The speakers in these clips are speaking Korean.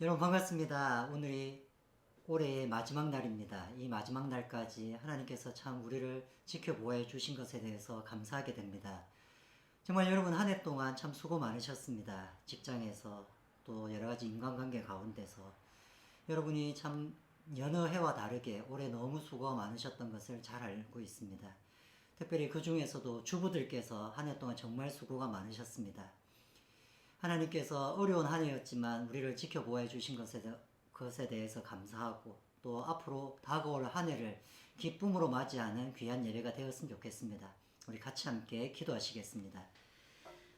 여러분 반갑습니다. 오늘이 올해의 마지막 날입니다. 이 마지막 날까지 하나님께서 참 우리를 지켜보호해 주신 것에 대해서 감사하게 됩니다. 정말 여러분 한 해 동안 참 수고 많으셨습니다. 직장에서 또 여러 가지 인간관계 가운데서 여러분이 참 여느 해와 다르게 올해 너무 수고가 많으셨던 것을 잘 알고 있습니다. 특별히 그 중에서도 주부들께서 한 해 동안 정말 수고가 많으셨습니다. 하나님께서 어려운 한 해였지만 우리를 지켜보아 주신 것에 대해서 감사하고 또 앞으로 다가올 한 해를 기쁨으로 맞이하는 귀한 예배가 되었으면 좋겠습니다. 우리 같이 함께 기도하시겠습니다.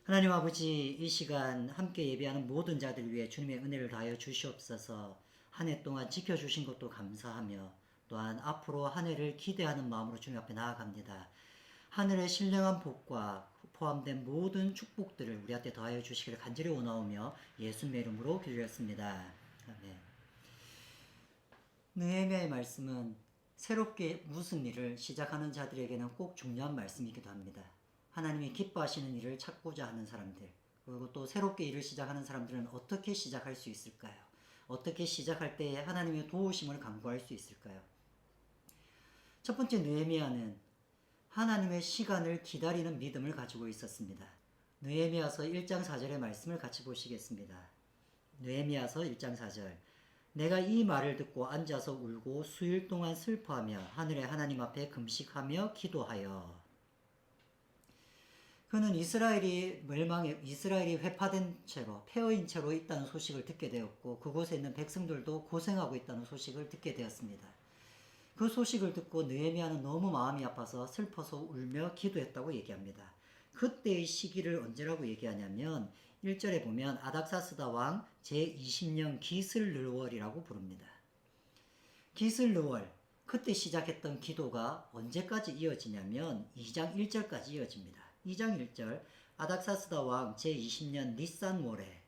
하나님 아버지, 이 시간 함께 예배하는 모든 자들 위해 주님의 은혜를 다하여 주시옵소서. 한 해 동안 지켜주신 것도 감사하며 또한 앞으로 한 해를 기대하는 마음으로 주님 앞에 나아갑니다. 하늘의 신령한 복과 포함된 모든 축복들을 우리한테 더하여 주시기를 간절히 원하오며 예수님의 이름으로 기도했습니다. 아멘. 느헤미야의 말씀은 새롭게 무슨 일을 시작하는 자들에게는 꼭 중요한 말씀이기도 합니다. 하나님이 기뻐하시는 일을 찾고자 하는 사람들, 그리고 또 새롭게 일을 시작하는 사람들은 어떻게 시작할 수 있을까요? 어떻게 시작할 때에 하나님의 도우심을 간구할 수 있을까요? 첫 번째, 느헤미야는 하나님의 시간을 기다리는 믿음을 가지고 있었습니다. 느헤미야서 1장 4절의 말씀을 같이 보시겠습니다. 느헤미야서 1장 4절. 내가 이 말을 듣고 앉아서 울고 수일 동안 슬퍼하며 하늘의 하나님 앞에 금식하며 기도하여. 그는 이스라엘이 회파된 채로 폐허인 채로 있다는 소식을 듣게 되었고 그곳에 있는 백성들도 고생하고 있다는 소식을 듣게 되었습니다. 그 소식을 듣고 느헤미야는 너무 마음이 아파서 슬퍼서 울며 기도했다고 얘기합니다. 그때의 시기를 언제라고 얘기하냐면 1절에 보면 아닥사스다 왕 제20년 기슬르월이라고 부릅니다. 기슬르월, 그때 시작했던 기도가 언제까지 이어지냐면 2장 1절까지 이어집니다. 2장 1절 아닥사스다 왕 제20년 니산월에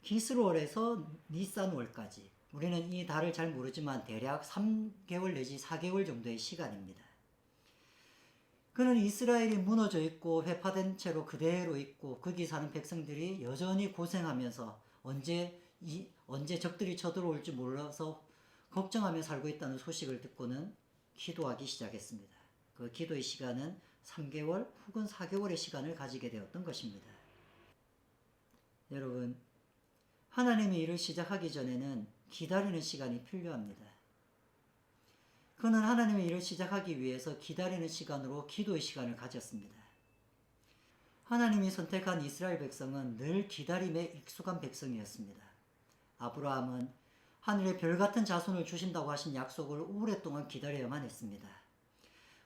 기슬월에서 니산월까지 우리는 이 달을 잘 모르지만 대략 3개월 내지 4개월 정도의 시간입니다. 그는 이스라엘이 무너져 있고 회파된 채로 그대로 있고 거기 사는 백성들이 여전히 고생하면서 언제 적들이 쳐들어올지 몰라서 걱정하며 살고 있다는 소식을 듣고는 기도하기 시작했습니다. 그 기도의 시간은 3개월 혹은 4개월의 시간을 가지게 되었던 것입니다. 여러분, 하나님의 일을 시작하기 전에는 기다리는 시간이 필요합니다. 그는 하나님의 일을 시작하기 위해서 기다리는 시간으로 기도의 시간을 가졌습니다. 하나님이 선택한 이스라엘 백성은 늘 기다림에 익숙한 백성이었습니다. 아브라함은 하늘의 별 같은 자손을 주신다고 하신 약속을 오랫동안 기다려야만 했습니다.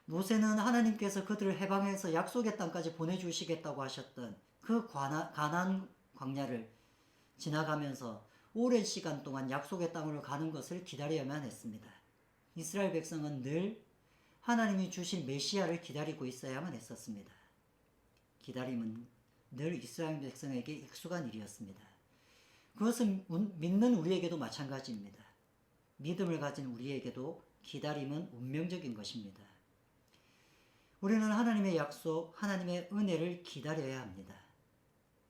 모세는 하나님께서 그들을 해방해서 약속의 땅까지 보내주시겠다고 하셨던 그 가나안 광야를 지나가면서 오랜 시간 동안 약속의 땅으로 가는 것을 기다려야만 했습니다. 이스라엘 백성은 늘 하나님이 주신 메시아를 기다리고 있어야만 했었습니다. 기다림은 늘 이스라엘 백성에게 익숙한 일이었습니다. 그것은 믿는 우리에게도 마찬가지입니다. 믿음을 가진 우리에게도 기다림은 운명적인 것입니다. 우리는 하나님의 약속, 하나님의 은혜를 기다려야 합니다.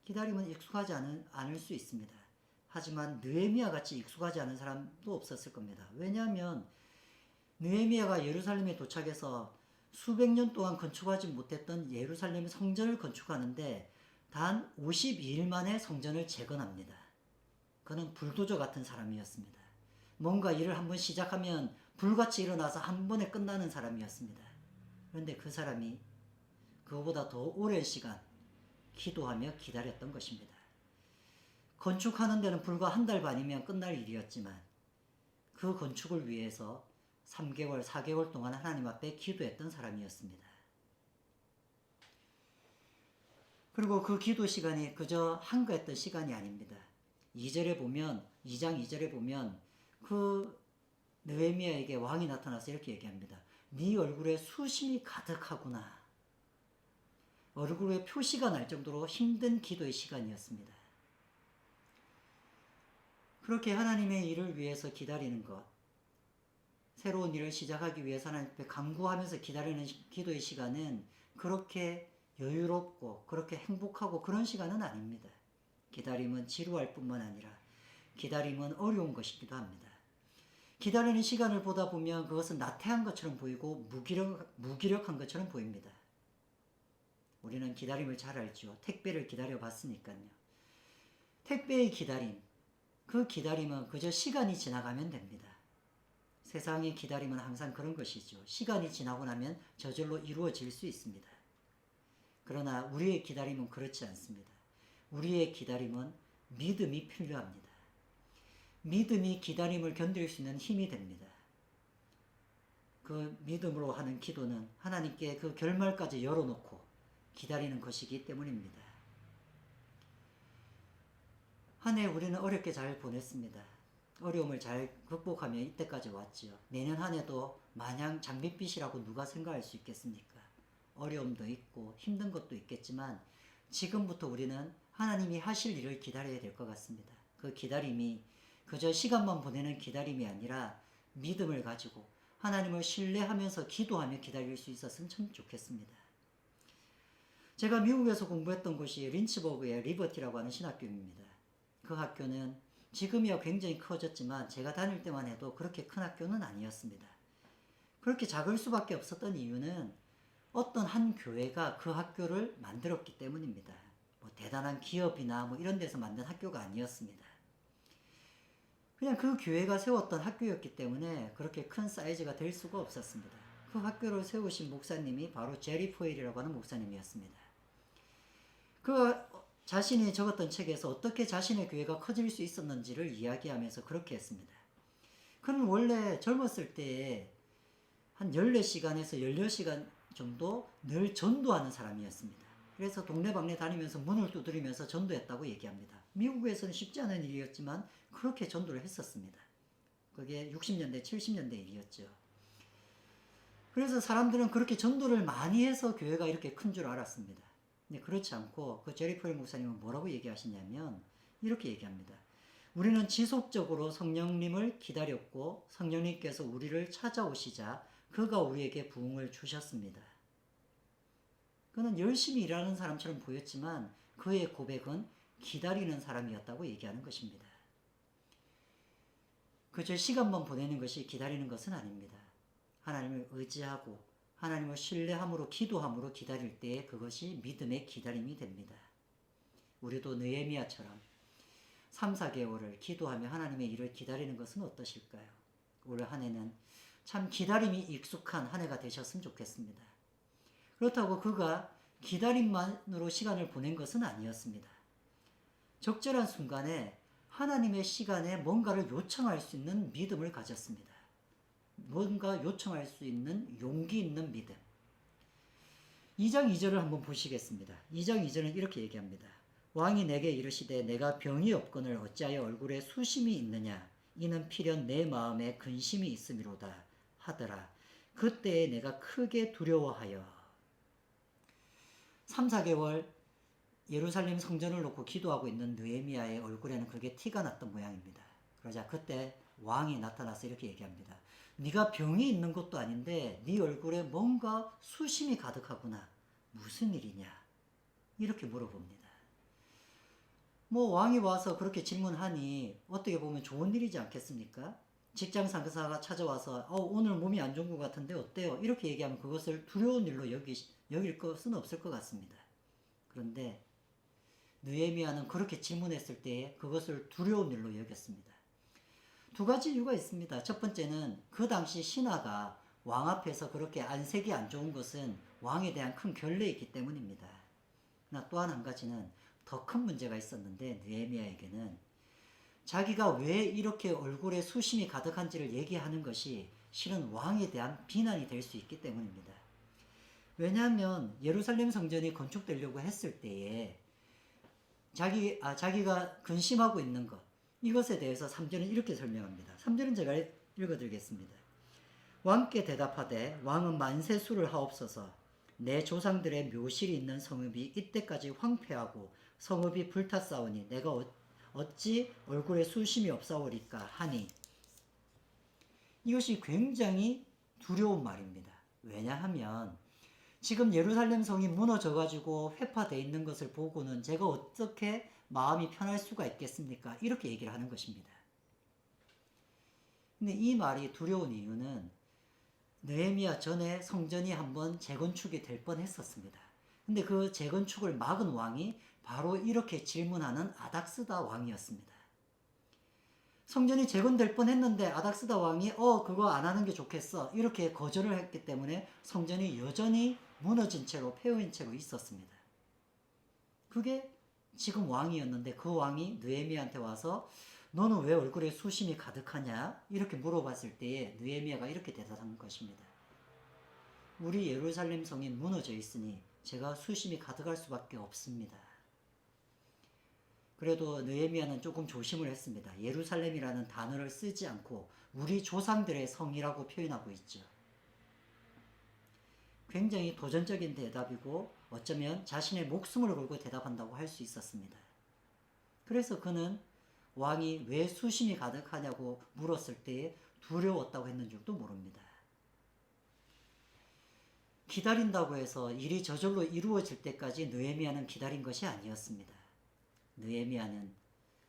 기다림은 익숙하지 않을 수 있습니다. 하지만 느헤미야 같이 익숙하지 않은 사람도 없었을 겁니다. 왜냐하면 느헤미야가 예루살렘에 도착해서 수백 년 동안 건축하지 못했던 예루살렘 성전을 건축하는데 단 52일 만에 성전을 재건합니다. 그는 불도저 같은 사람이었습니다. 뭔가 일을 한번 시작하면 불같이 일어나서 한 번에 끝나는 사람이었습니다. 그런데 그 사람이 그거보다 더 오랜 시간 기도하며 기다렸던 것입니다. 건축하는 데는 불과 한 달 반이면 끝날 일이었지만 그 건축을 위해서 3개월, 4개월 동안 하나님 앞에 기도했던 사람이었습니다. 그리고 그 기도 시간이 그저 한가했던 시간이 아닙니다. 2장 2절에 보면 그 느헤미야에게 왕이 나타나서 이렇게 얘기합니다. 네 얼굴에 수심이 가득하구나. 얼굴에 표시가 날 정도로 힘든 기도의 시간이었습니다. 그렇게 하나님의 일을 위해서 기다리는 것, 새로운 일을 시작하기 위해서 하나님 앞에 간구하면서 기다리는 기도의 시간은 그렇게 여유롭고 그렇게 행복하고 그런 시간은 아닙니다. 기다림은 지루할 뿐만 아니라 기다림은 어려운 것이기도 합니다. 기다리는 시간을 보다 보면 그것은 나태한 것처럼 보이고 무기력한 것처럼 보입니다. 우리는 기다림을 잘 알죠. 택배를 기다려 봤으니까요. 택배의 기다림, 그 기다림은 그저 시간이 지나가면 됩니다. 세상의 기다림은 항상 그런 것이죠. 시간이 지나고 나면 저절로 이루어질 수 있습니다. 그러나 우리의 기다림은 그렇지 않습니다. 우리의 기다림은 믿음이 필요합니다. 믿음이 기다림을 견딜 수 있는 힘이 됩니다. 그 믿음으로 하는 기도는 하나님께 그 결말까지 열어놓고 기다리는 것이기 때문입니다. 한 해 우리는 어렵게 잘 보냈습니다. 어려움을 잘 극복하며 이때까지 왔지요. 내년 한 해도 마냥 장밋빛이라고 누가 생각할 수 있겠습니까? 어려움도 있고 힘든 것도 있겠지만 지금부터 우리는 하나님이 하실 일을 기다려야 될 것 같습니다. 그 기다림이 그저 시간만 보내는 기다림이 아니라 믿음을 가지고 하나님을 신뢰하면서 기도하며 기다릴 수 있었으면 참 좋겠습니다. 제가 미국에서 공부했던 곳이 린츠버그의 리버티라고 하는 신학교입니다. 그 학교는 지금이야 굉장히 커졌지만 제가 다닐 때만 해도 그렇게 큰 학교는 아니었습니다. 그렇게 작을 수밖에 없었던 이유는 어떤 한 교회가 그 학교를 만들었기 때문입니다. 뭐 대단한 기업이나 뭐 이런 데서 만든 학교가 아니었습니다. 그냥 그 교회가 세웠던 학교였기 때문에 그렇게 큰 사이즈가 될 수가 없었습니다. 그 학교를 세우신 목사님이 바로 제리 포일이라고 하는 목사님이었습니다. 그 자신이 적었던 책에서 어떻게 자신의 교회가 커질 수 있었는지를 이야기하면서 그렇게 했습니다. 그는 원래 젊었을 때에 한 14시간에서 16시간 정도 늘 전도하는 사람이었습니다. 그래서 동네방네 다니면서 문을 두드리면서 전도했다고 얘기합니다. 미국에서는 쉽지 않은 일이었지만 그렇게 전도를 했었습니다. 그게 60년대, 70년대 일이었죠. 그래서 사람들은 그렇게 전도를 많이 해서 교회가 이렇게 큰 줄 알았습니다. 근데 그렇지 않고 그 제리 포일 목사님은 뭐라고 얘기하시냐면 이렇게 얘기합니다. 우리는 지속적으로 성령님을 기다렸고 성령님께서 우리를 찾아오시자 그가 우리에게 부흥을 주셨습니다. 그는 열심히 일하는 사람처럼 보였지만 그의 고백은 기다리는 사람이었다고 얘기하는 것입니다. 그저 시간만 보내는 것이 기다리는 것은 아닙니다. 하나님을 의지하고 하나님을 신뢰함으로 기도함으로 기다릴 때에 그것이 믿음의 기다림이 됩니다. 우리도 느헤미야처럼 3, 4개월을 기도하며 하나님의 일을 기다리는 것은 어떠실까요? 올 한 해는 참 기다림이 익숙한 한 해가 되셨으면 좋겠습니다. 그렇다고 그가 기다림만으로 시간을 보낸 것은 아니었습니다. 적절한 순간에 하나님의 시간에 뭔가를 요청할 수 있는 믿음을 가졌습니다. 뭔가 요청할 수 있는 용기 있는 믿음. 2장 2절을 한번 보시겠습니다. 2장 2절은 이렇게 얘기합니다. 왕이 내게 이르시되 내가 병이 없거늘 어찌하여 얼굴에 수심이 있느냐 이는 필연 내 마음에 근심이 있음이로다 하더라. 그때에 내가 크게 두려워하여 3, 4개월 예루살렘 성전을 놓고 기도하고 있는 느헤미야의 얼굴에는 그게 티가 났던 모양입니다. 그러자 그때 왕이 나타나서 이렇게 얘기합니다. 네가 병이 있는 것도 아닌데 네 얼굴에 뭔가 수심이 가득하구나. 무슨 일이냐? 이렇게 물어봅니다. 뭐 왕이 와서 그렇게 질문하니 어떻게 보면 좋은 일이지 않겠습니까? 직장 상사가 찾아와서 오늘 몸이 안 좋은 것 같은데 어때요? 이렇게 얘기하면 그것을 두려운 일로 여길 것은 없을 것 같습니다. 그런데 느헤미야는 그렇게 질문했을 때에 그것을 두려운 일로 여겼습니다. 두 가지 이유가 있습니다. 첫 번째는 그 당시 신하가 왕 앞에서 그렇게 안색이 안 좋은 것은 왕에 대한 큰 결례이기 때문입니다. 또한 한 가지는 더 큰 문제가 있었는데 느헤미야에게는 자기가 왜 이렇게 얼굴에 수심이 가득한지를 얘기하는 것이 실은 왕에 대한 비난이 될 수 있기 때문입니다. 왜냐하면 예루살렘 성전이 건축되려고 했을 때에 자기가 근심하고 있는 것, 이것에 대해서 3절은 이렇게 설명합니다. 3절은 제가 읽어드리겠습니다. 왕께 대답하되 왕은 만세 수를 하옵소서. 내 조상들의 묘실이 있는 성읍이 이때까지 황폐하고 성읍이 불탔사오니 내가 어찌 얼굴에 수심이 없사오리까 하니 이것이 굉장히 두려운 말입니다. 왜냐하면 지금 예루살렘 성이 무너져가지고 회파되어 있는 것을 보고는 제가 어떻게 마음이 편할 수가 있겠습니까? 이렇게 얘기를 하는 것입니다. 근데 이 말이 두려운 이유는 느헤미야 전에 성전이 한번 재건축이 될 뻔했었습니다. 근데 그 재건축을 막은 왕이 바로 이렇게 질문하는 아닥스다 왕이었습니다. 성전이 재건될 뻔했는데 아닥스다 왕이 그거 안 하는 게 좋겠어 이렇게 거절을 했기 때문에 성전이 여전히 무너진 채로 폐허인 채로 있었습니다. 그게 지금 왕이었는데 그 왕이 느헤미야한테 와서 너는 왜 얼굴에 수심이 가득하냐 이렇게 물어봤을 때에 느헤미야가 이렇게 대답한 것입니다. 우리 예루살렘 성이 무너져 있으니 제가 수심이 가득할 수밖에 없습니다. 그래도 느헤미야는 조금 조심을 했습니다. 예루살렘이라는 단어를 쓰지 않고 우리 조상들의 성이라고 표현하고 있죠. 굉장히 도전적인 대답이고 어쩌면 자신의 목숨을 걸고 대답한다고 할 수 있었습니다. 그래서 그는 왕이 왜 수심이 가득하냐고 물었을 때에 두려웠다고 했는 줄도 모릅니다. 기다린다고 해서 일이 저절로 이루어질 때까지 느헤미야는 기다린 것이 아니었습니다. 느헤미야는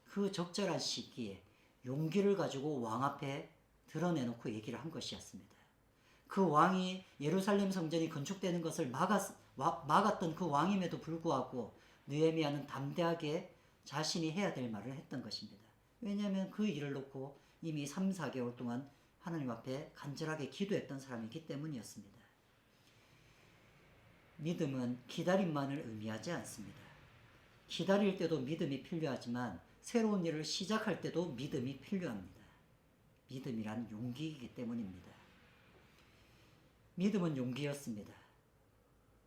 그 적절한 시기에 용기를 가지고 왕 앞에 드러내놓고 얘기를 한 것이었습니다. 그 왕이 예루살렘 성전이 건축되는 것을 막았던 그 왕임에도 불구하고 느헤미야는 담대하게 자신이 해야 될 말을 했던 것입니다. 왜냐하면 그 일을 놓고 이미 3, 4개월 동안 하나님 앞에 간절하게 기도했던 사람이기 때문이었습니다. 믿음은 기다림만을 의미하지 않습니다. 기다릴 때도 믿음이 필요하지만 새로운 일을 시작할 때도 믿음이 필요합니다. 믿음이란 용기이기 때문입니다. 믿음은 용기였습니다.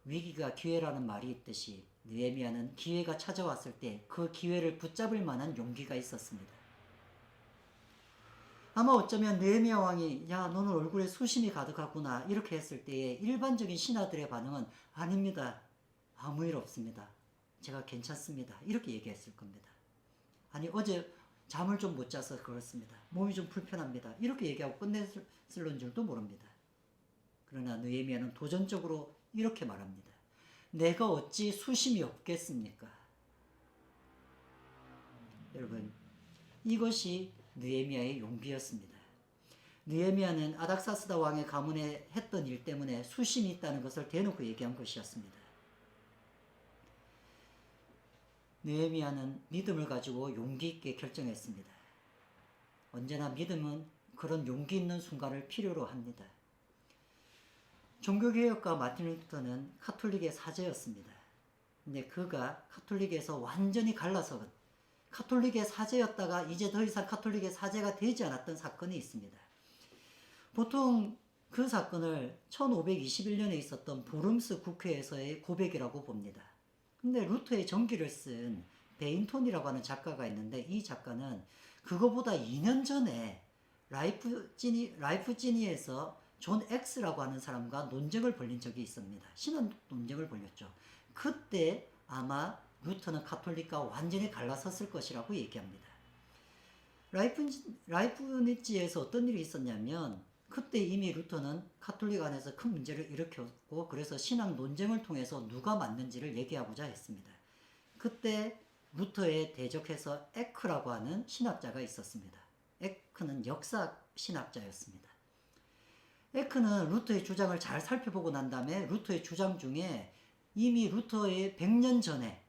위기가 기회라는 말이 있듯이 느헤미야는 기회가 찾아왔을 때 그 기회를 붙잡을 만한 용기가 있었습니다. 아마 어쩌면 느헤미야 왕이 야 너는 얼굴에 수심이 가득하구나 이렇게 했을 때에 일반적인 신하들의 반응은 아닙니다. 아무 일 없습니다. 제가 괜찮습니다. 이렇게 얘기했을 겁니다. 아니 어제 잠을 좀 못 자서 그렇습니다. 몸이 좀 불편합니다. 이렇게 얘기하고 끝냈을 줄도 모릅니다. 그러나 느헤미야는 도전적으로 이렇게 말합니다. 내가 어찌 수심이 없겠습니까? 여러분 이것이 느헤미야의 용기였습니다. 느헤미야는 아닥사스다 왕의 가문에 했던 일 때문에 수심이 있다는 것을 대놓고 얘기한 것이었습니다. 느헤미야는 믿음을 가지고 용기 있게 결정했습니다. 언제나 믿음은 그런 용기 있는 순간을 필요로 합니다. 종교개혁가 마틴 루터는 카톨릭의 사제였습니다. 근데 그가 카톨릭에서 완전히 갈라서 카톨릭의 사제였다가 이제 더 이상 카톨릭의 사제가 되지 않았던 사건이 있습니다. 보통 그 사건을 1521년에 있었던 부름스 국회에서의 고백이라고 봅니다. 근데 루터의 전기를 쓴 베인톤이라고 하는 작가가 있는데 이 작가는 그거보다 2년 전에 라이프지니에서 존 X라고 하는 사람과 논쟁을 벌인 적이 있습니다. 신학 논쟁을 벌였죠. 그때 아마 루터는 카톨릭과 완전히 갈라섰을 것이라고 얘기합니다. 라이프니츠에서 어떤 일이 있었냐면 그때 이미 루터는 카톨릭 안에서 큰 문제를 일으켰고 그래서 신학 논쟁을 통해서 누가 맞는지를 얘기하고자 했습니다. 그때 루터에 대적해서 에크라고 하는 신학자가 있었습니다. 에크는 역사 신학자였습니다. 에크는 루터의 주장을 잘 살펴보고 난 다음에 루터의 주장 중에 이미 루터의 100년 전에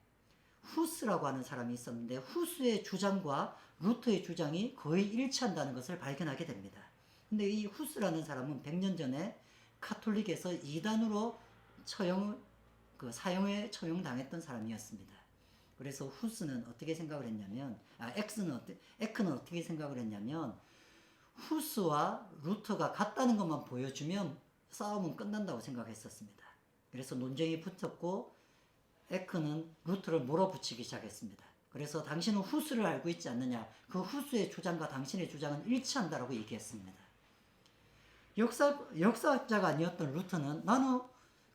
후스라고 하는 사람이 있었는데 후스의 주장과 루터의 주장이 거의 일치한다는 것을 발견하게 됩니다. 근데 이 후스라는 사람은 100년 전에 카톨릭에서 이단으로 사형에 처형당했던 사람이었습니다. 그래서 후스는 어떻게 생각을 했냐면, 에크는 어떻게 생각을 했냐면, 후스와 루터가 같다는 것만 보여주면 싸움은 끝난다고 생각했었습니다. 그래서 논쟁이 붙었고, 에크는 루터를 몰아붙이기 시작했습니다. 그래서 당신은 후스를 알고 있지 않느냐, 그 후스의 주장과 당신의 주장은 일치한다라고 얘기했습니다. 역사학자가 아니었던 루터는 나는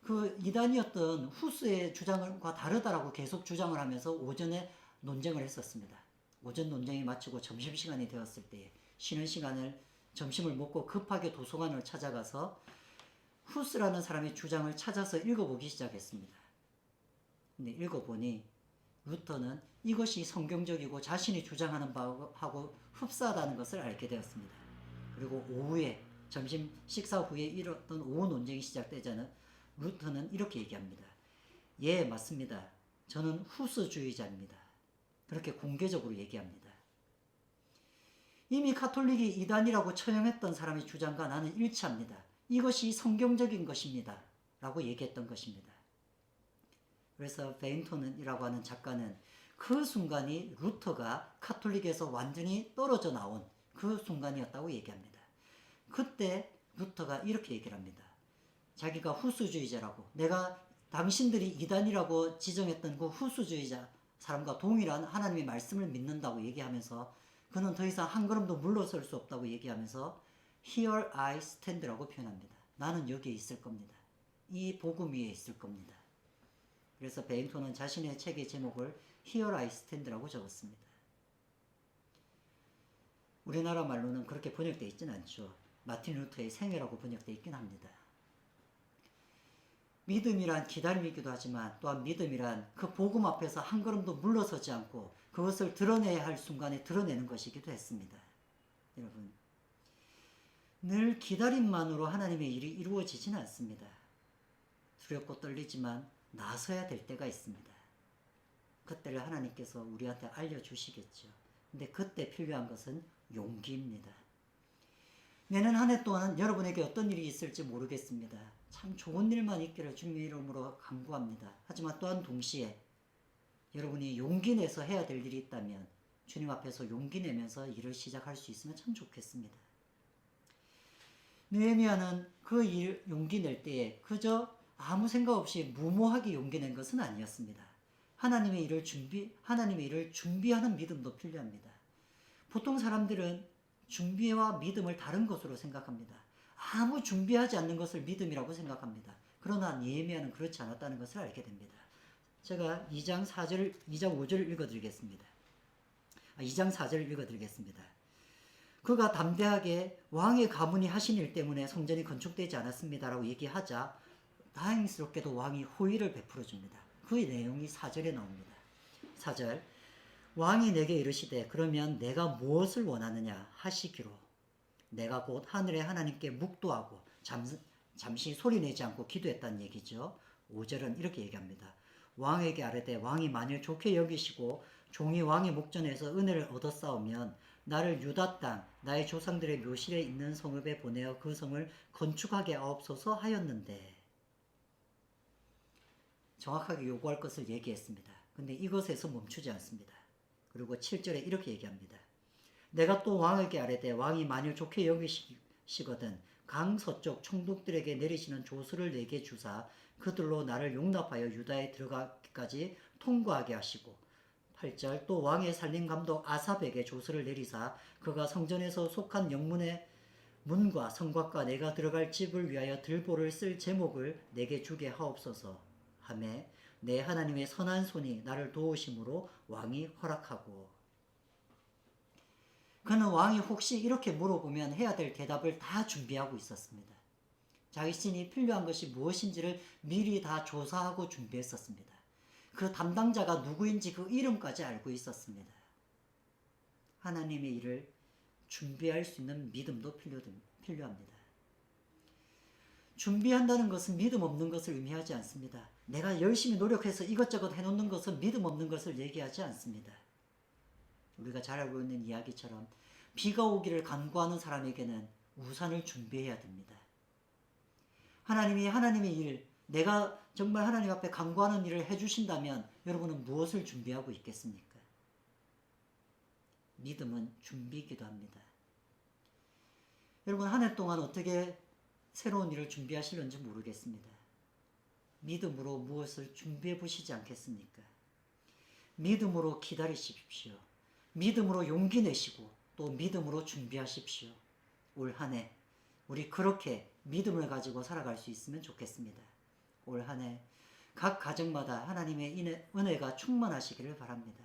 그 이단이었던 후스의 주장과 다르다라고 계속 주장을 하면서 오전에 논쟁을 했었습니다. 오전 논쟁이 마치고 점심시간이 되었을 때 쉬는 시간을 점심을 먹고 급하게 도서관을 찾아가서 후스라는 사람의 주장을 찾아서 읽어보기 시작했습니다. 근데 읽어보니 루터는 이것이 성경적이고 자신이 주장하는 바하고 흡사하다는 것을 알게 되었습니다. 그리고 오후에 점심 식사 후에 이뤘던 오후 논쟁이 시작되자는 루터는 이렇게 얘기합니다. 예, 맞습니다. 저는 후스주의자입니다. 그렇게 공개적으로 얘기합니다. 이미 카톨릭이 이단이라고 처형했던 사람의 주장과 나는 일치합니다. 이것이 성경적인 것입니다. 라고 얘기했던 것입니다. 그래서 베인토는이라고 하는 작가는 그 순간이 루터가 카톨릭에서 완전히 떨어져 나온 그 순간이었다고 얘기합니다. 그때 루터가 이렇게 얘기를 합니다. 자기가 후수주의자라고, 내가 당신들이 이단이라고 지정했던 그 후수주의자 사람과 동일한 하나님의 말씀을 믿는다고 얘기하면서 그는 더 이상 한 걸음도 물러설 수 없다고 얘기하면서 Here I stand라고 표현합니다. 나는 여기에 있을 겁니다. 이 복음 위에 있을 겁니다. 그래서 베인토는 자신의 책의 제목을 Here I stand라고 적었습니다. 우리나라 말로는 그렇게 번역되어 있지는 않죠. 마틴 루터의 생애라고 번역되어 있긴 합니다. 믿음이란 기다림이기도 하지만 또한 믿음이란 그 복음 앞에서 한 걸음도 물러서지 않고 그것을 드러내야 할 순간에 드러내는 것이기도 했습니다. 여러분, 늘 기다림만으로 하나님의 일이 이루어지지는 않습니다. 두렵고 떨리지만 나서야 될 때가 있습니다. 그때를 하나님께서 우리한테 알려주시겠죠. 근데 그때 필요한 것은 용기입니다. 내년 한 해 동안 여러분에게 어떤 일이 있을지 모르겠습니다. 참 좋은 일만 있기를 주님의 이름으로 간구합니다. 하지만 또한 동시에 여러분이 용기 내서 해야 될 일이 있다면 주님 앞에서 용기 내면서 일을 시작할 수 있으면 참 좋겠습니다. 느헤미야는 그 일 용기 낼 때에 그저 아무 생각 없이 무모하게 용기 낸 것은 아니었습니다. 하나님의 일을 준비하는 믿음도 필요합니다. 보통 사람들은 준비와 믿음을 다른 것으로 생각합니다. 아무 준비하지 않는 것을 믿음이라고 생각합니다. 그러나 느헤미야는 그렇지 않았다는 것을 알게 됩니다. 제가 2장 5절을 읽어드리겠습니다. 2장 4절을 읽어드리겠습니다. 그가 담대하게 왕의 가문이 하신 일 때문에 성전이 건축되지 않았습니다라고 얘기하자 다행스럽게도 왕이 호의를 베풀어 줍니다. 그 내용이 4절에 나옵니다. 4절, 왕이 내게 이르시되 그러면 내가 무엇을 원하느냐 하시기로 내가 곧 하늘의 하나님께 묵도하고 잠시 소리내지 않고 기도했다는 얘기죠. 5절은 이렇게 얘기합니다. 왕에게 아뢰되 왕이 만일 좋게 여기시고 종이 왕의 목전에서 은혜를 얻었사오면 나를 유다 땅 나의 조상들의 묘실에 있는 성읍에 보내어 그 성을 건축하게 하옵소서 하였는데, 정확하게 요구할 것을 얘기했습니다. 근데 이것에서 멈추지 않습니다. 그리고 7절에 이렇게 얘기합니다. 내가 또 왕에게 아뢰되 왕이 만일 좋게 여기시거든 강 서쪽 총독들에게 내리시는 조수를 내게 주사 그들로 나를 용납하여 유다에 들어가기까지 통과하게 하시고, 8절 또 왕의 살림 감독 아삽에게 조수를 내리사 그가 성전에서 속한 영문의 문과 성곽과 내가 들어갈 집을 위하여 들보를 쓸 제목을 내게 주게 하옵소서 하매 내 하나님의 선한 손이 나를 도우심으로 왕이 허락하고. 그는 왕이 혹시 이렇게 물어보면 해야 될 대답을 다 준비하고 있었습니다. 자신이 필요한 것이 무엇인지를 미리 다 조사하고 준비했었습니다. 그 담당자가 누구인지 그 이름까지 알고 있었습니다. 하나님의 일을 준비할 수 있는 믿음도 필요합니다. 준비한다는 것은 믿음 없는 것을 의미하지 않습니다. 내가 열심히 노력해서 이것저것 해놓는 것은 믿음 없는 것을 얘기하지 않습니다. 우리가 잘 알고 있는 이야기처럼 비가 오기를 간구하는 사람에게는 우산을 준비해야 됩니다. 하나님의 일, 내가 정말 하나님 앞에 간구하는 일을 해주신다면 여러분은 무엇을 준비하고 있겠습니까? 믿음은 준비이기도 합니다. 여러분 한 해 동안 어떻게 새로운 일을 준비하시는지 모르겠습니다. 믿음으로 무엇을 준비해 보시지 않겠습니까? 믿음으로 기다리십시오. 믿음으로 용기 내시고 또 믿음으로 준비하십시오. 올 한 해 우리 그렇게 믿음을 가지고 살아갈 수 있으면 좋겠습니다. 올 한 해 각 가정마다 하나님의 은혜가 충만하시기를 바랍니다.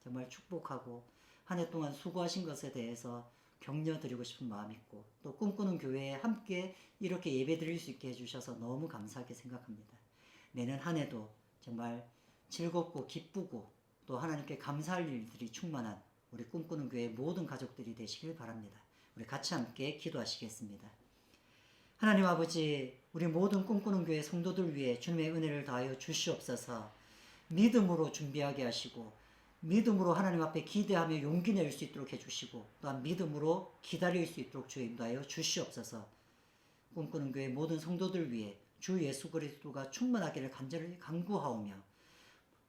정말 축복하고 한 해 동안 수고하신 것에 대해서 격려드리고 싶은 마음이 있고 또 꿈꾸는 교회에 함께 이렇게 예배 드릴 수 있게 해주셔서 너무 감사하게 생각합니다. 내년 한 해도 정말 즐겁고 기쁘고 또 하나님께 감사할 일들이 충만한 우리 꿈꾸는 교회 모든 가족들이 되시길 바랍니다. 우리 같이 함께 기도하시겠습니다. 하나님 아버지, 우리 모든 꿈꾸는 교회 성도들 위해 주님의 은혜를 다하여 주시옵소서. 믿음으로 준비하게 하시고 믿음으로 하나님 앞에 기대하며 용기 낼 수 있도록 해주시고 또한 믿음으로 기다릴 수 있도록 주여 인도하여 주시옵소서. 꿈꾸는 교회 모든 성도들 위해 주 예수 그리스도가 충만하기를 간절히 간구하오며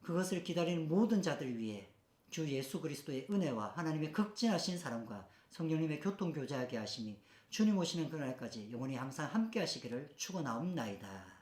그것을 기다리는 모든 자들 위해 주 예수 그리스도의 은혜와 하나님의 극진하신 사랑과 성령님의 교통교제하게 하심이 주님 오시는 그날까지 영원히 항상 함께 하시기를 축원하옵나이다.